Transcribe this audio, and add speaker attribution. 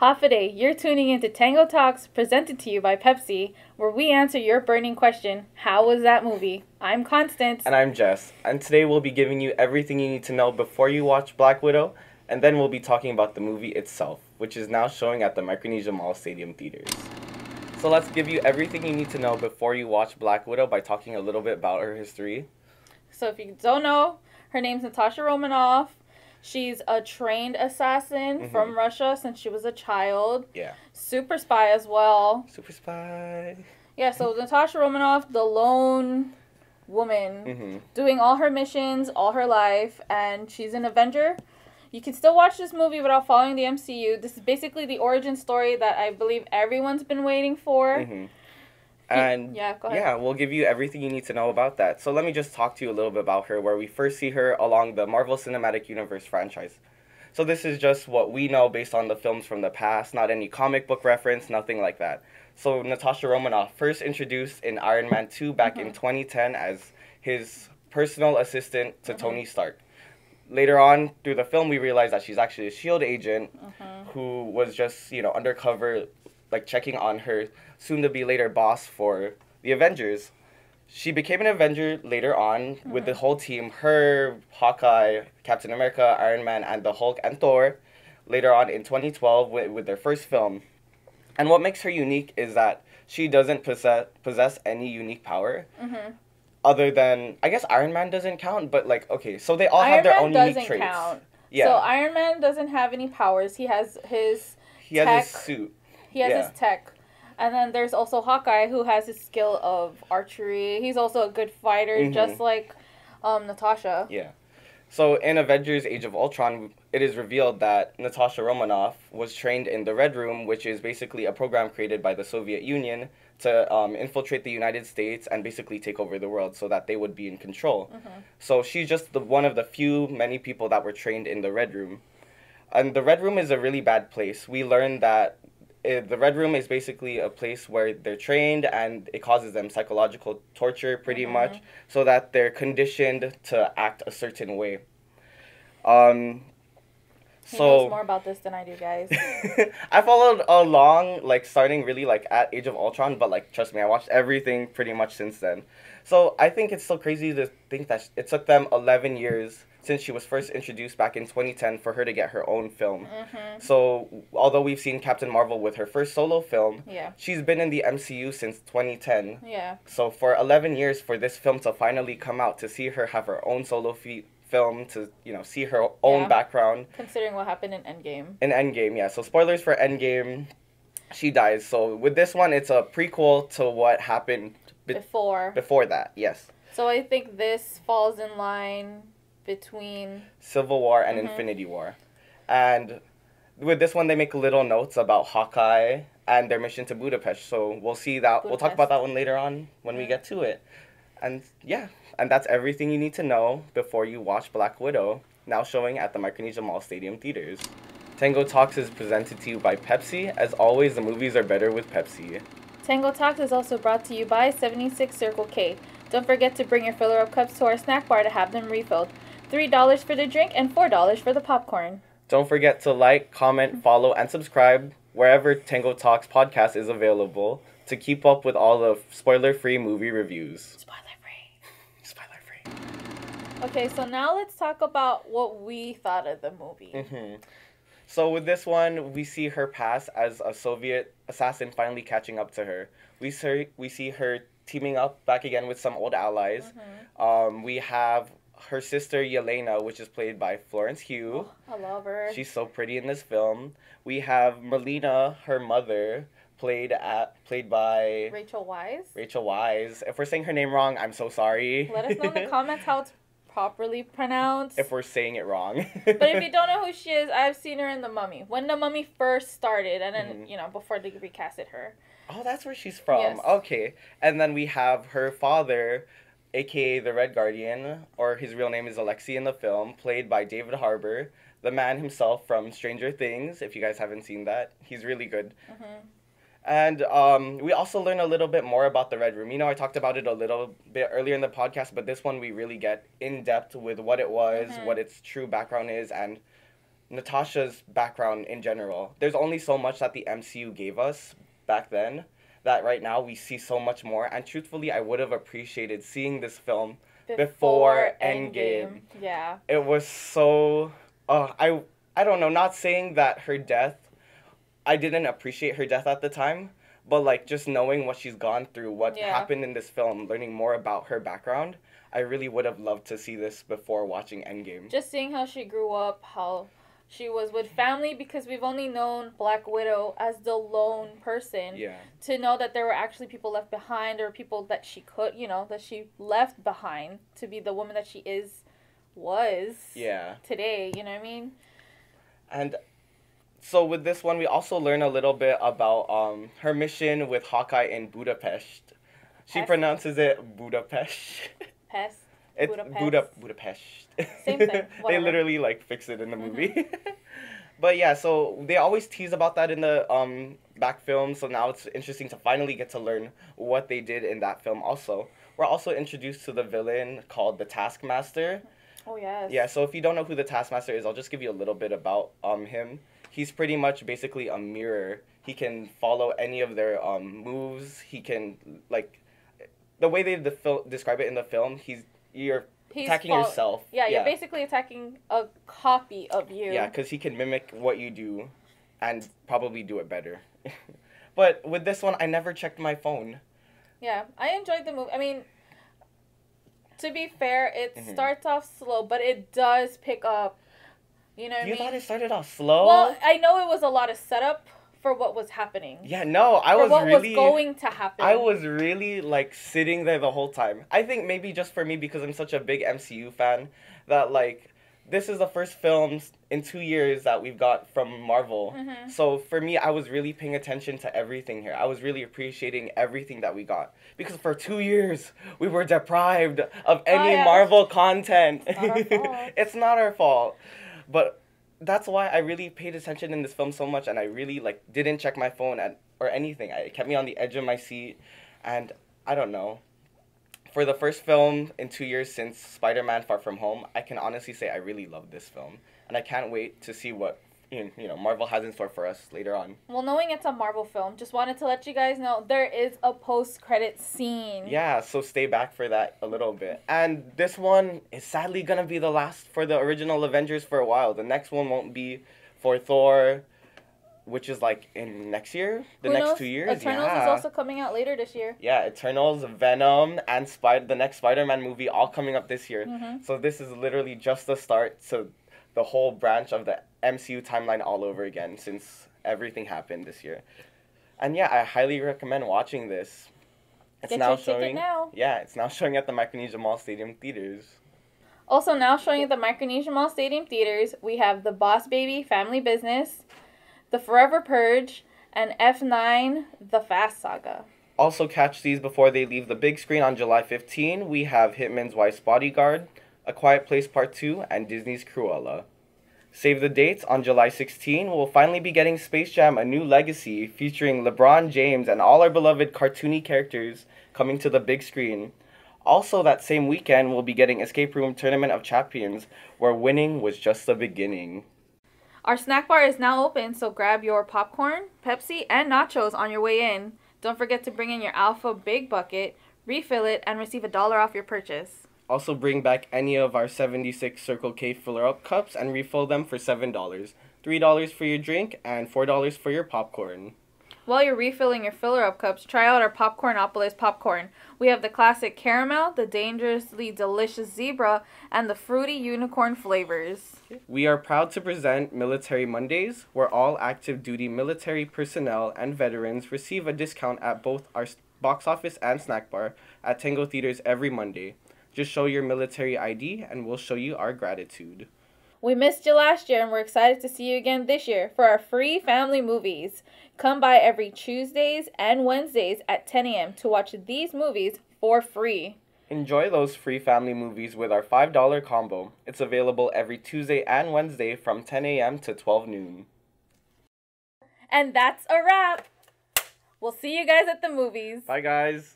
Speaker 1: Hafaday, you're tuning into Tango Talks presented to you by Pepsi, where we answer your burning question, how was that movie? I'm Constance.
Speaker 2: And I'm Jess, and today we'll be giving you everything you need to know before you watch Black Widow, and then we'll be talking about the movie itself, which is now showing at the Micronesia Mall Stadium Theaters. So let's give you everything you need to know before you watch Black Widow by talking a little bit about her history.
Speaker 1: So if you don't know, her name's Natasha Romanoff. She's a trained assassin from Russia since she was a child.
Speaker 2: Yeah.
Speaker 1: Super spy as well.
Speaker 2: Super spy.
Speaker 1: Yeah, so Natasha Romanoff, the lone woman, doing all her missions all her life, and she's an Avenger. You can still watch this movie without following the MCU. This is basically the origin story that I believe everyone's been waiting for.
Speaker 2: And
Speaker 1: yeah, go ahead.
Speaker 2: Yeah, we'll give you everything you need to know about that. So let me just talk to you a little bit about her, where we first see her along the Marvel Cinematic Universe franchise. So this is just what we know based on the films from the past, not any comic book reference, nothing like that. So Natasha Romanoff, first introduced in Iron Man 2 back in 2010 as his personal assistant to Tony Stark. Later on, through the film, we realize that she's actually a S.H.I.E.L.D. agent who was just, undercover, like checking on her soon-to-be later boss for the Avengers. She became an Avenger later on with the whole team, her, Hawkeye, Captain America, Iron Man, and the Hulk, and Thor, later on in 2012 with their first film. And what makes her unique is that she doesn't possess any unique power. Other than, I guess Iron Man doesn't count, but so they all have their own unique traits.
Speaker 1: Count.
Speaker 2: Yeah.
Speaker 1: So Iron Man doesn't have any powers. He has his
Speaker 2: has
Speaker 1: tech.
Speaker 2: his suit.
Speaker 1: He has his tech. And then there's also Hawkeye, who has his skill of archery. He's also a good fighter, just like Natasha.
Speaker 2: Yeah. So in Avengers Age of Ultron, it is revealed that Natasha Romanoff was trained in the Red Room, which is basically a program created by the Soviet Union to infiltrate the United States and basically take over the world so that they would be in control. So she's just one of the many people that were trained in the Red Room. And the Red Room is a really bad place. We learned that the Red Room is basically a place where they're trained and it causes them psychological torture pretty much so that they're conditioned to act a certain way.
Speaker 1: He knows more about this than I do, guys.
Speaker 2: I followed along, starting really, at Age of Ultron, but, trust me, I watched everything pretty much since then. So I think it's so crazy to think that it took them 11 years since she was first introduced back in 2010 for her to get her own film. So, although we've seen Captain Marvel with her first solo film, she's been in the MCU since 2010.
Speaker 1: Yeah.
Speaker 2: So, for 11 years, for this film to finally come out, to see her have her own solo film, to, see her own background.
Speaker 1: Considering what happened in Endgame.
Speaker 2: In Endgame, yeah. So, spoilers for Endgame, she dies. So, with this one, it's a prequel to what happened before that, yes.
Speaker 1: So, I think this falls in line between
Speaker 2: Civil War and Infinity War. And with this one, they make little notes about Hawkeye and their mission to Budapest. So we'll see that. We'll talk about that one later on when we get to it. And yeah, and that's everything you need to know before you watch Black Widow, now showing at the Micronesia Mall Stadium Theaters. Tango Talks is presented to you by Pepsi. As always, the movies are better with Pepsi.
Speaker 1: Tango Talks is also brought to you by 76 Circle K. Don't forget to bring your filler-up cups to our snack bar to have them refilled. $3 for the drink and $4 for the popcorn.
Speaker 2: Don't forget to like, comment, follow, and subscribe wherever Tango Talks podcast is available to keep up with all the spoiler-free movie reviews.
Speaker 1: Spoiler-free.
Speaker 2: Spoiler-free.
Speaker 1: Okay, so now let's talk about what we thought of the movie.
Speaker 2: So with this one, we see her past as a Soviet assassin finally catching up to her. We see her teaming up back again with some old allies. We have her sister Yelena, which is played by Florence Pugh.
Speaker 1: Oh, I love her.
Speaker 2: She's so pretty in this film. We have Melina, her mother, played by
Speaker 1: Rachel Weisz.
Speaker 2: Rachel Weisz. If we're saying her name wrong, I'm so sorry.
Speaker 1: Let us know in the comments how it's properly pronounced.
Speaker 2: If we're saying it wrong.
Speaker 1: But if you don't know who she is, I've seen her in The Mummy. When The Mummy first started, and then, before they recasted her.
Speaker 2: Oh, that's where she's from.
Speaker 1: Yes.
Speaker 2: Okay. And then we have her father, a.k.a. the Red Guardian, or his real name is Alexei in the film, played by David Harbour, the man himself from Stranger Things. If you guys haven't seen that, he's really good. And we also learn a little bit more about the Red Room. I talked about it a little bit earlier in the podcast, but this one we really get in depth with what it was, what its true background is, and Natasha's background in general. There's only so much that the MCU gave us back then that right now we see so much more. And truthfully, I would have appreciated seeing this film before Endgame.
Speaker 1: Yeah.
Speaker 2: It was so... I don't know, not saying that her death... I didn't appreciate her death at the time, but like just knowing what she's gone through, what happened in this film, learning more about her background, I really would have loved to see this before watching Endgame.
Speaker 1: Just seeing how she grew up, how she was with family, because we've only known Black Widow as the lone person.
Speaker 2: Yeah.
Speaker 1: To know that there were actually people left behind, or people that she could, that she left behind to be the woman that she was today, you know what I mean?
Speaker 2: And so with this one, we also learn a little bit about her mission with Hawkeye in Budapest. She pronounces it Budapest. It's Budapest.
Speaker 1: Same thing.
Speaker 2: They literally like fix it in the movie. But yeah, so they always tease about that in the back film. So now it's interesting to finally get to learn what they did in that film. Also, we're also introduced to the villain called the Taskmaster.
Speaker 1: Oh yes.
Speaker 2: Yeah. So if you don't know who the Taskmaster is, I'll just give you a little bit about him. He's pretty much basically a mirror. He can follow any of their moves. He can, like, the way they describe it in the film, you're attacking yourself.
Speaker 1: Yeah, you're basically attacking a copy of you.
Speaker 2: Yeah, because he can mimic what you do and probably do it better. But with this one, I never checked my phone.
Speaker 1: Yeah, I enjoyed the movie. I mean, to be fair, it starts off slow, but it does pick up. You know what I mean?
Speaker 2: You thought it started off slow?
Speaker 1: Well, I know it was a lot of setup for what was happening.
Speaker 2: Yeah, no, was
Speaker 1: going to happen.
Speaker 2: I was really, like, sitting there the whole time. I think maybe just for me, because I'm such a big MCU fan, that, like, this is the first film in 2 years that we've got from Marvel. Mm-hmm. So for me, I was really paying attention to everything here. I was really appreciating everything that we got. Because for 2 years, we were deprived of any Marvel content.
Speaker 1: It's not our fault.
Speaker 2: It's not our fault. But that's why I really paid attention in this film so much, and I really, like, didn't check my phone or anything. It kept me on the edge of my seat, and I don't know. For the first film in 2 years since Spider-Man Far From Home, I can honestly say I really love this film, and I can't wait to see what Marvel has in store for us later on.
Speaker 1: Well, knowing it's a Marvel film, just wanted to let you guys know there is a post-credit scene.
Speaker 2: Yeah, so stay back for that a little bit. And this one is sadly going to be the last for the original Avengers for a while. The next one won't be for Thor, which is like in next year?
Speaker 1: Who
Speaker 2: next
Speaker 1: knows?
Speaker 2: 2 years?
Speaker 1: Eternals is also coming out later this year.
Speaker 2: Yeah, Eternals, Venom, and the next Spider-Man movie all coming up this year. Mm-hmm. So this is literally just the start to the whole branch of the MCU timeline all over again since everything happened this year. And yeah, I highly recommend watching this.
Speaker 1: Get your ticket now.
Speaker 2: Yeah, it's now showing at the Micronesia Mall Stadium theaters.
Speaker 1: Also now showing at the Micronesia Mall Stadium theaters, we have The Boss Baby Family Business, The Forever Purge, and F9 The Fast Saga.
Speaker 2: Also catch these before they leave the big screen on July 15. We have Hitman's Wife's Bodyguard, A Quiet Place Part 2, and Disney's Cruella. Save the dates. On July 16, we'll finally be getting Space Jam: A New Legacy, featuring LeBron James and all our beloved cartoony characters coming to the big screen. Also, that same weekend, we'll be getting Escape Room Tournament of Champions, where winning was just the beginning.
Speaker 1: Our snack bar is now open, so grab your popcorn, Pepsi, and nachos on your way in. Don't forget to bring in your Alpha Big Bucket, refill it, and receive $1 off your purchase.
Speaker 2: Also bring back any of our 76 Circle K filler-up cups and refill them for $7. $3 for your drink and $4 for your popcorn.
Speaker 1: While you're refilling your filler-up cups, try out our Popcornopolis popcorn. We have the classic caramel, the dangerously delicious zebra, and the fruity unicorn flavors.
Speaker 2: We are proud to present Military Mondays, where all active duty military personnel and veterans receive a discount at both our box office and snack bar at Tango Theaters every Monday. Just show your military ID and we'll show you our gratitude.
Speaker 1: We missed you last year and we're excited to see you again this year for our free family movies. Come by every Tuesdays and Wednesdays at 10 a.m. to watch these movies for free.
Speaker 2: Enjoy those free family movies with our $5 combo. It's available every Tuesday and Wednesday from 10 a.m. to 12 noon.
Speaker 1: And that's a wrap. We'll see you guys at the movies.
Speaker 2: Bye, guys.